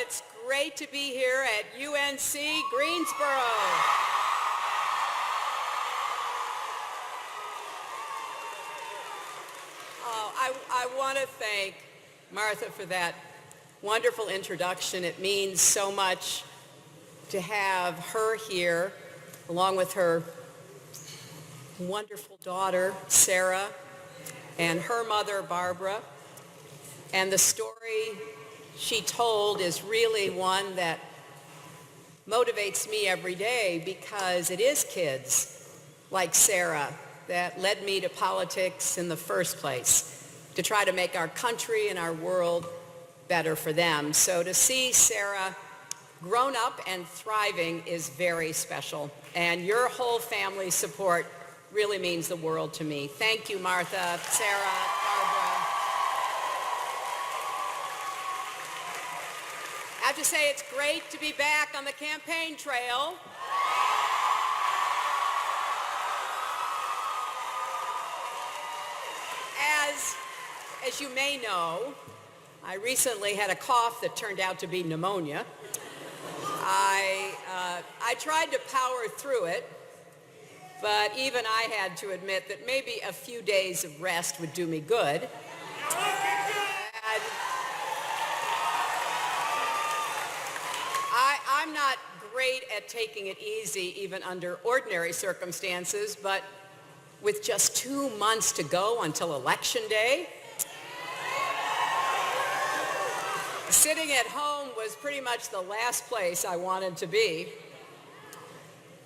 It's great to be here at UNC Greensboro. I want to thank Martha for that wonderful introduction. It means so much to have her here, along with her wonderful daughter, Sarah, and her mother, Barbara. And the story she told is really one that motivates me every day, because it is kids like Sarah that led me to politics in the first place, to try to make our country and our world better for them. So to see Sarah grown up and thriving is very special. And your whole family's support really means the world to me. Thank you, Martha, Sarah, Barbara. I have to say, it's great to be back on the campaign trail. As you may know, I recently had a cough that turned out to be pneumonia. I tried to power through it, but even I had to admit that maybe a few days of rest would do me good. And I'm not great at taking it easy even under ordinary circumstances, but with just 2 months to go until Election Day, sitting at home was pretty much the last place I wanted to be.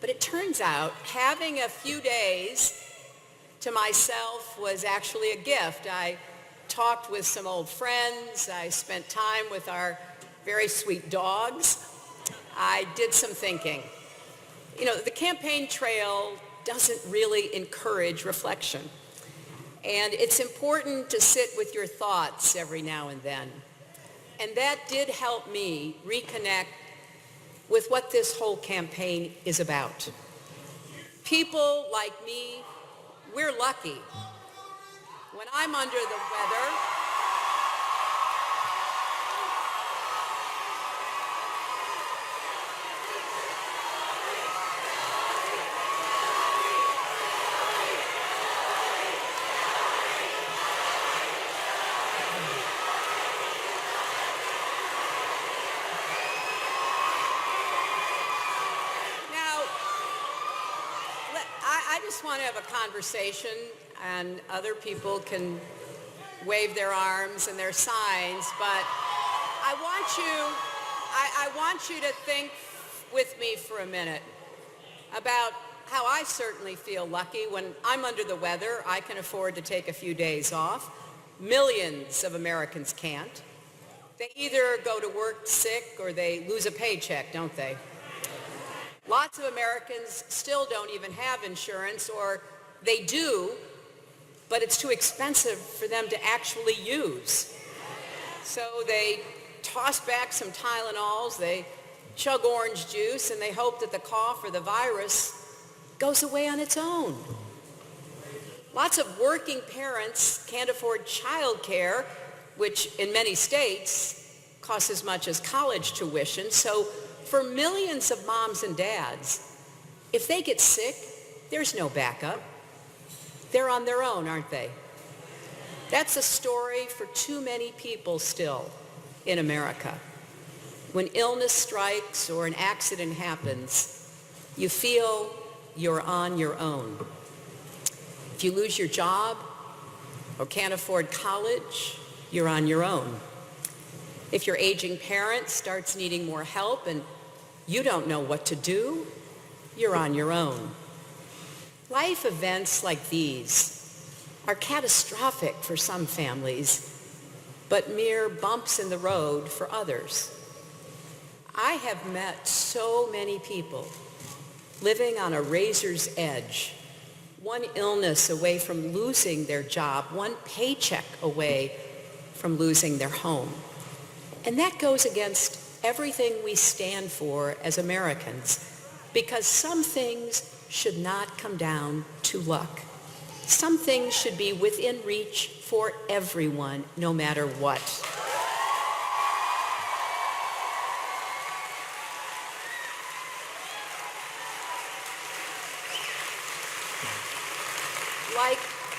But it turns out having a few days to myself was actually a gift. I talked with some old friends. I spent time with our very sweet dogs. I did some thinking. You know, the campaign trail doesn't really encourage reflection. And it's important to sit with your thoughts every now and then. And that did help me reconnect with what this whole campaign is about. People like me, we're lucky. When I'm under the weather, I just want to have a conversation, and other people can wave their arms and their signs, but I want you to think with me for a minute about how I certainly feel lucky. When I'm under the weather, I can afford to take a few days off. Millions of Americans can't. They either go to work sick or they lose a paycheck, don't they? Lots of Americans still don't even have insurance, or they do, but it's too expensive for them to actually use. So they toss back some Tylenols, they chug orange juice, and they hope that the cough or the virus goes away on its own. Lots of working parents can't afford child care, which in many states costs as much as college tuition. So for millions of moms and dads, if they get sick, there's no backup. They're on their own, aren't they? That's a story for too many people still in America. When illness strikes or an accident happens, you feel you're on your own. If you lose your job or can't afford college, you're on your own. If your aging parent starts needing more help and you don't know what to do, you're on your own. Life events like these are catastrophic for some families, but mere bumps in the road for others. I have met so many people living on a razor's edge, one illness away from losing their job, one paycheck away from losing their home. And that goes against everything we stand for as Americans, because some things should not come down to luck. Some things should be within reach for everyone, no matter what.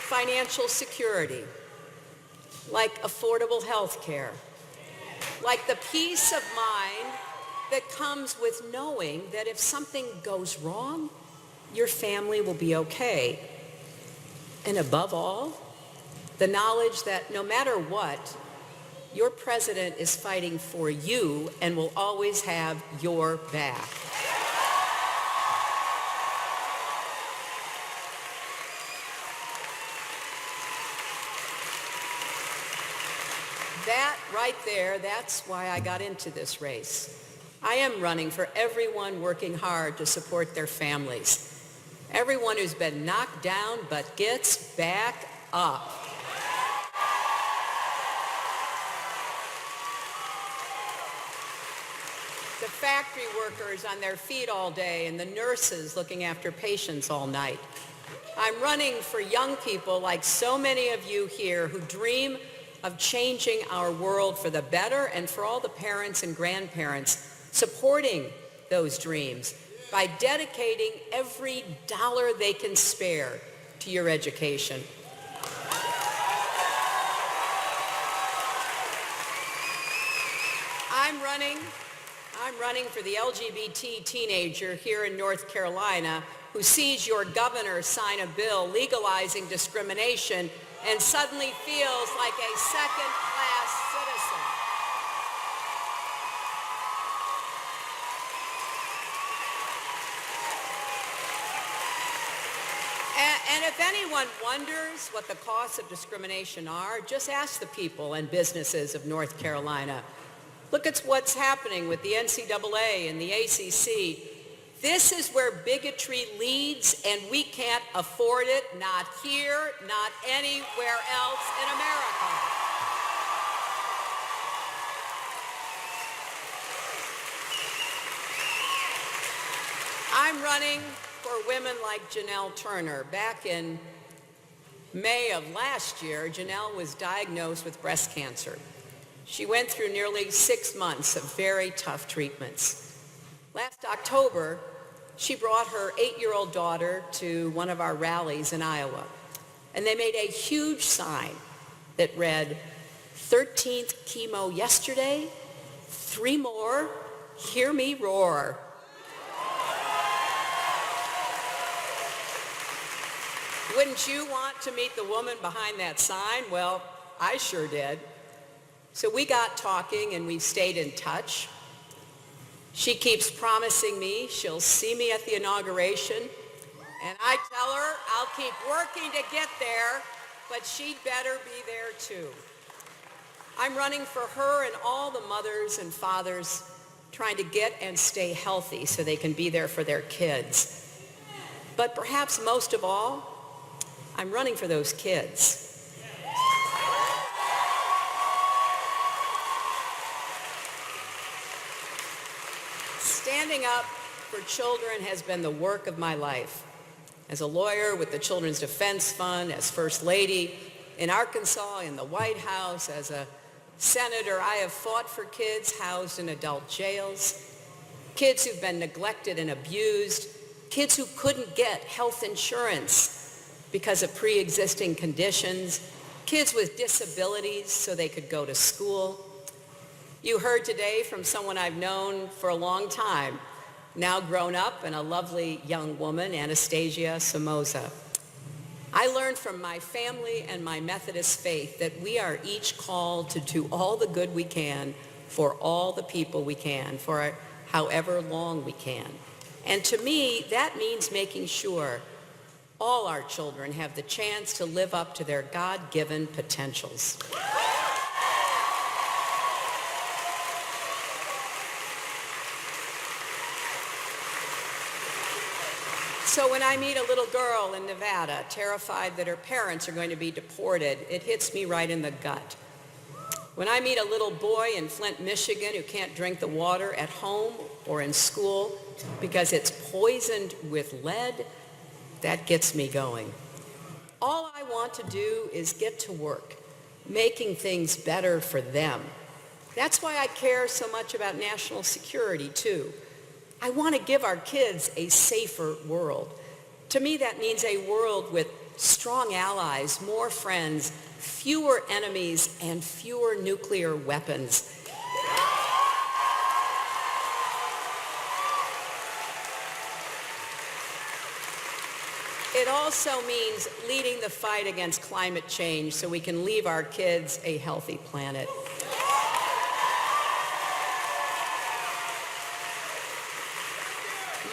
financial security, like affordable health care, like the peace of mind that comes with knowing that if something goes wrong, your family will be okay. And above all, the knowledge that no matter what, your president is fighting for you and will always have your back. That right there, that's why I got into this race. I am running for everyone working hard to support their families. Everyone who's been knocked down but gets back up. The factory workers on their feet all day and the nurses looking after patients all night. I'm running for young people like so many of you here who dream of changing our world for the better, and for all the parents and grandparents supporting those dreams by dedicating every dollar they can spare to your education. I'm running for the LGBT teenager here in North Carolina who sees your governor sign a bill legalizing discrimination and suddenly feels like a second-class citizen. And if anyone wonders what the costs of discrimination are, just ask the people and businesses of North Carolina. Look at what's happening with the NCAA and the ACC. This is where bigotry leads, and we can't afford it, not here, not anywhere else in America. I'm running for women like Janelle Turner. Back in May of last year, Janelle was diagnosed with breast cancer. She went through nearly 6 months of very tough treatments. Last October, she brought her 8-year-old daughter to one of our rallies in Iowa, and they made a huge sign that read, 13th chemo yesterday, 3 more, hear me roar. Wouldn't you want to meet the woman behind that sign? Well, I sure did. So we got talking and we stayed in touch. She keeps promising me she'll see me at the inauguration, and I tell her I'll keep working to get there, but she'd better be there too. I'm running for her and all the mothers and fathers trying to get and stay healthy so they can be there for their kids. But perhaps most of all, I'm running for those kids. Standing up for children has been the work of my life. As a lawyer with the Children's Defense Fund, as First Lady in Arkansas, in the White House, as a senator, I have fought for kids housed in adult jails, kids who've been neglected and abused, kids who couldn't get health insurance because of pre-existing conditions, kids with disabilities so they could go to school. You heard today from someone I've known for a long time, now grown up and a lovely young woman, Anastasia Somoza. I learned from my family and my Methodist faith that we are each called to do all the good we can for all the people we can, for however long we can. And to me, that means making sure all our children have the chance to live up to their God-given potentials. So when I meet a little girl in Nevada, terrified that her parents are going to be deported, it hits me right in the gut. When I meet a little boy in Flint, Michigan, who can't drink the water at home or in school because it's poisoned with lead, that gets me going. All I want to do is get to work, making things better for them. That's why I care so much about national security, too. I want to give our kids a safer world. To me, that means a world with strong allies, more friends, fewer enemies, and fewer nuclear weapons. It also means leading the fight against climate change so we can leave our kids a healthy planet.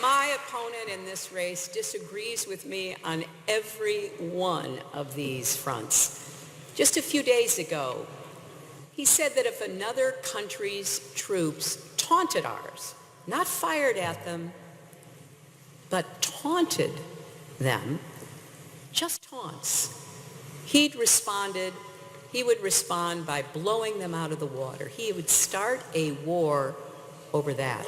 My opponent in this race disagrees with me on every one of these fronts. Just a few days ago, he said that if another country's troops taunted ours, not fired at them, but taunted them, just taunts, he would respond by blowing them out of the water. He would start a war over that.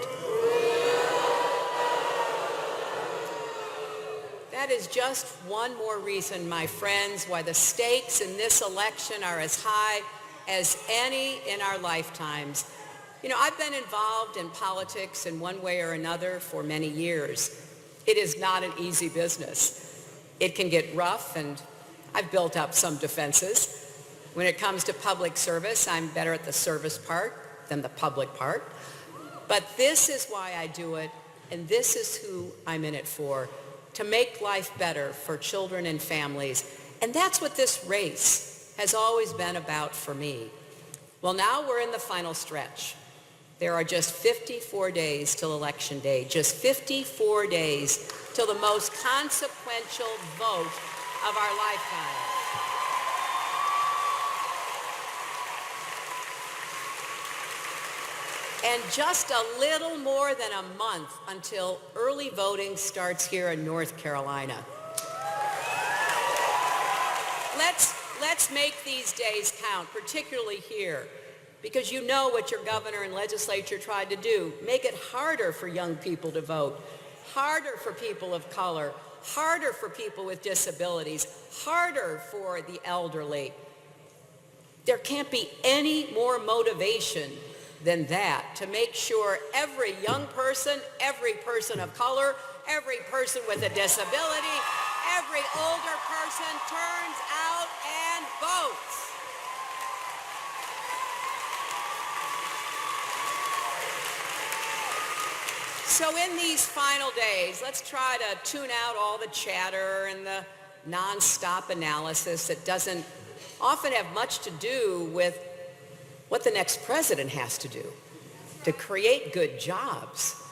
That is just one more reason, my friends, why the stakes in this election are as high as any in our lifetimes. You know, I've been involved in politics in one way or another for many years. It is not an easy business. It can get rough, and I've built up some defenses. When it comes to public service, I'm better at the service part than the public part. But this is why I do it, and this is who I'm in it for, to make life better for children and families. And that's what this race has always been about for me. Well, now we're in the final stretch. There are just 54 days till Election Day, just 54 days till the most consequential vote of our lifetime. And just a little more than a month until early voting starts here in North Carolina. Let's make these days count, particularly here, because you know what your governor and legislature tried to do. Make it harder for young people to vote, harder for people of color, harder for people with disabilities, harder for the elderly. There can't be any more motivation than that to make sure every young person, every person of color, every person with a disability, every older person turns out and votes. So in these final days, let's try to tune out all the chatter and the nonstop analysis that doesn't often have much to do with what the next president has to do to create good jobs,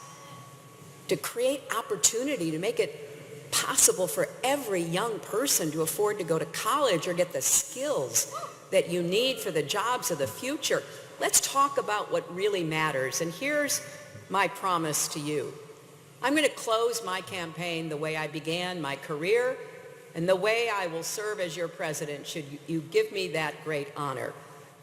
to create opportunity, to make it possible for every young person to afford to go to college or get the skills that you need for the jobs of the future. Let's talk about what really matters. And here's my promise to you. I'm going to close my campaign the way I began my career and the way I will serve as your president should you give me that great honor.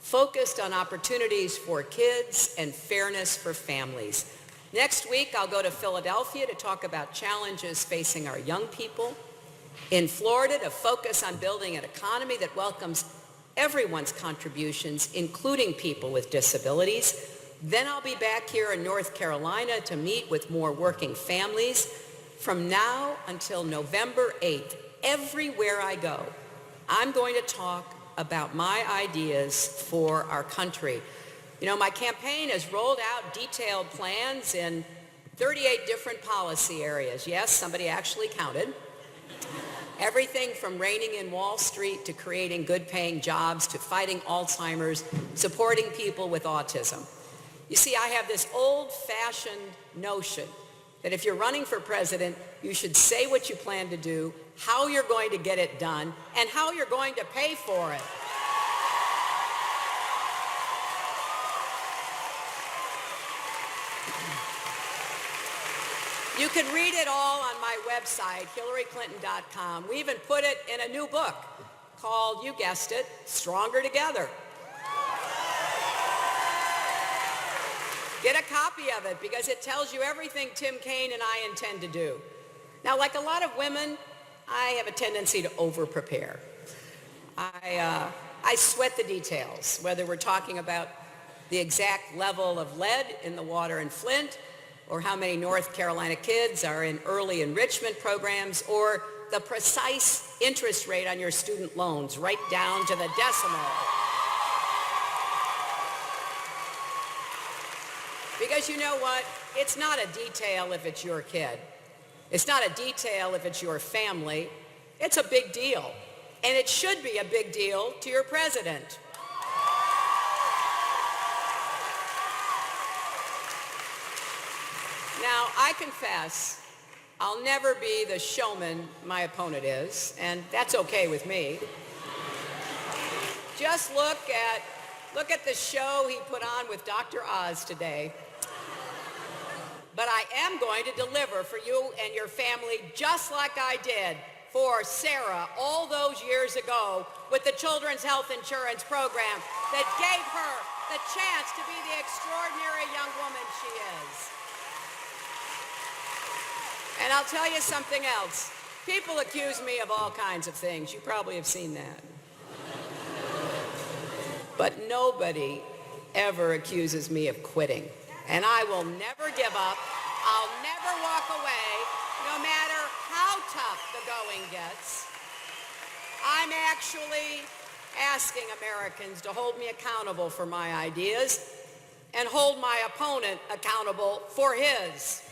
Focused on opportunities for kids and fairness for families. Next week, I'll go to Philadelphia to talk about challenges facing our young people. In Florida, to focus on building an economy that welcomes everyone's contributions, including people with disabilities. Then I'll be back here in North Carolina to meet with more working families. From now until November 8th, everywhere I go, I'm going to talk about my ideas for our country. You know, my campaign has rolled out detailed plans in 38 different policy areas. Yes, somebody actually counted. Everything from reining in Wall Street to creating good-paying jobs to fighting Alzheimer's, supporting people with autism. You see, I have this old-fashioned notion that if you're running for president, you should say what you plan to do, how you're going to get it done, and how you're going to pay for it. You can read it all on my website, HillaryClinton.com. We even put it in a new book called, you guessed it, Stronger Together. Get a copy of it because it tells you everything Tim Kaine and I intend to do. Now, like a lot of women, I have a tendency to over-prepare. I sweat the details, whether we're talking about the exact level of lead in the water in Flint, or how many North Carolina kids are in early enrichment programs, or the precise interest rate on your student loans, right down to the decimal. Because you know what? It's not a detail if it's your kid. It's not a detail if it's your family. It's a big deal. And it should be a big deal to your president. Now, I confess, I'll never be the showman my opponent is, and that's okay with me. Just look at the show he put on with Dr. Oz today. But I am going to deliver for you and your family just like I did for Sarah all those years ago with the Children's Health Insurance Program that gave her the chance to be the extraordinary young woman she is. And I'll tell you something else. People accuse me of all kinds of things. You probably have seen that. But nobody ever accuses me of quitting. And I will never give up. I'll never walk away, no matter how tough the going gets. I'm actually asking Americans to hold me accountable for my ideas and hold my opponent accountable for his.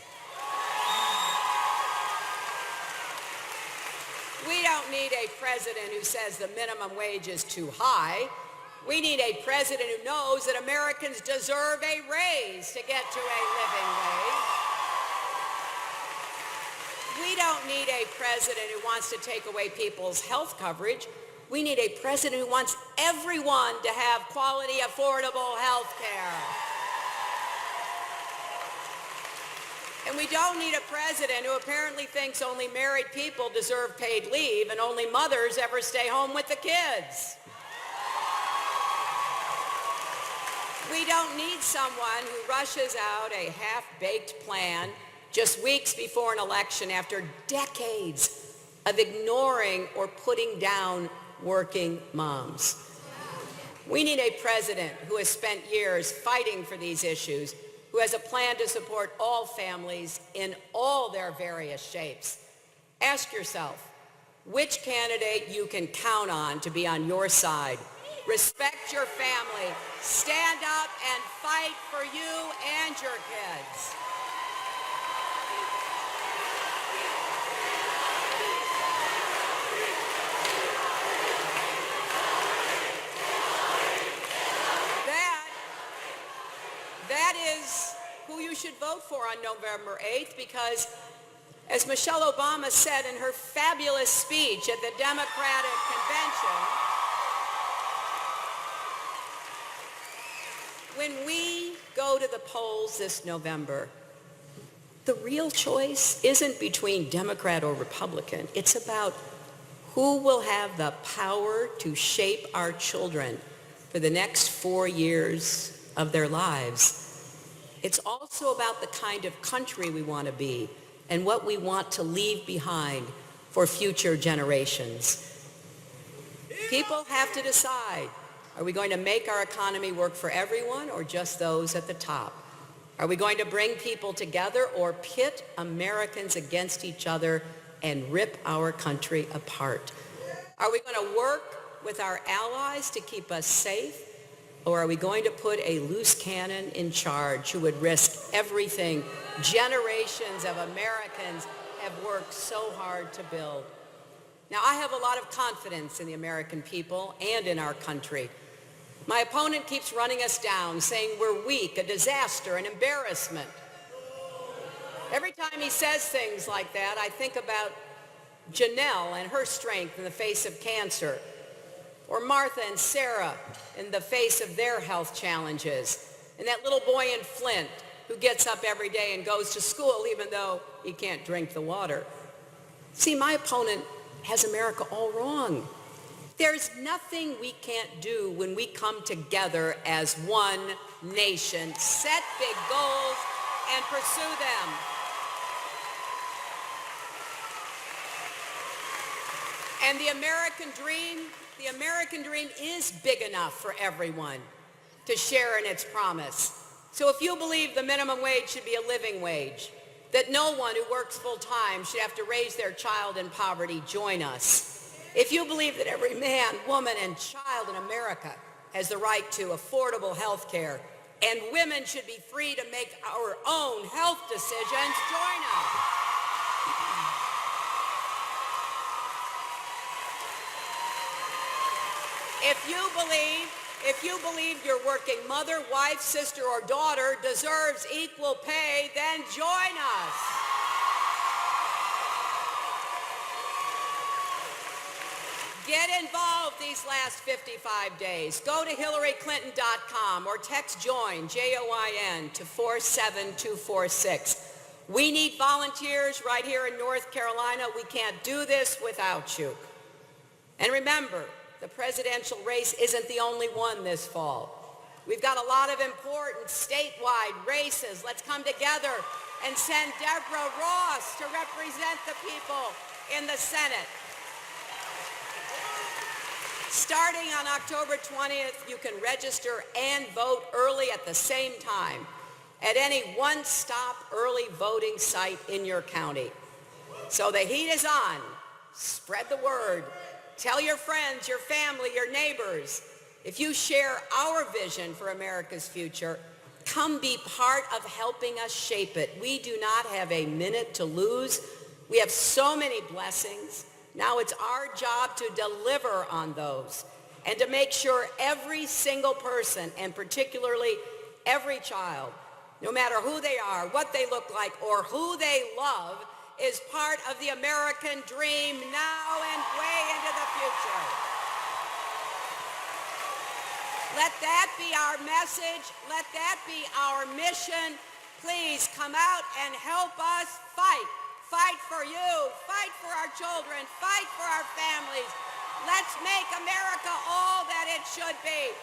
We don't need a president who says the minimum wage is too high. We need a president who knows that Americans deserve a raise to get to a living wage. We don't need a president who wants to take away people's health coverage. We need a president who wants everyone to have quality, affordable health care. And we don't need a president who apparently thinks only married people deserve paid leave and only mothers ever stay home with the kids. We don't need someone who rushes out a half-baked plan just weeks before an election after decades of ignoring or putting down working moms. We need a president who has spent years fighting for these issues, who has a plan to support all families in all their various shapes. Ask yourself which candidate you can count on to be on your side. Respect your family. Stand up and fight for you and your kids. That is who you should vote for on November 8th, because as Michelle Obama said in her fabulous speech at the Democratic Convention, when we go to the polls this November, the real choice isn't between Democrat or Republican. It's about who will have the power to shape our children for the next 4 years of their lives. It's also about the kind of country we want to be and what we want to leave behind for future generations. People have to decide. Are we going to make our economy work for everyone or just those at the top? Are we going to bring people together or pit Americans against each other and rip our country apart? Are we going to work with our allies to keep us safe? Or are we going to put a loose cannon in charge who would risk everything generations of Americans have worked so hard to build? Now, I have a lot of confidence in the American people and in our country. My opponent keeps running us down, saying we're weak, a disaster, an embarrassment. Every time he says things like that, I think about Janelle and her strength in the face of cancer, or Martha and Sarah in the face of their health challenges, and that little boy in Flint who gets up every day and goes to school even though he can't drink the water. See, my opponent has America all wrong. There's nothing we can't do when we come together as one nation, set big goals, and pursue them. And the American dream is big enough for everyone to share in its promise. So if you believe the minimum wage should be a living wage, that no one who works full-time should have to raise their child in poverty, join us. If you believe that every man, woman, and child in America has the right to affordable health care and women should be free to make our own health decisions, join us. If you believe your working mother, wife, sister, or daughter deserves equal pay, then join us. Get involved these last 55 days. Go to HillaryClinton.com or text JOIN, J-O-I-N, to 47246. We need volunteers right here in North Carolina. We can't do this without you. And remember, the presidential race isn't the only one this fall. We've got a lot of important statewide races. Let's come together and send Deborah Ross to represent the people in the Senate. Starting on October 20th, you can register and vote early at the same time at any one-stop early voting site in your county. So the heat is on. Spread the word. Tell your friends, your family, your neighbors. If you share our vision for America's future, come be part of helping us shape it. We do not have a minute to lose. We have so many blessings. Now it's our job to deliver on those and to make sure every single person, and particularly every child, no matter who they are, what they look like, or who they love, is part of the American dream now and way into the future. Let that be our message. Let that be our mission. Please come out and help us fight. Fight for you. Fight for our children. Fight for our families. Let's make America all that it should be.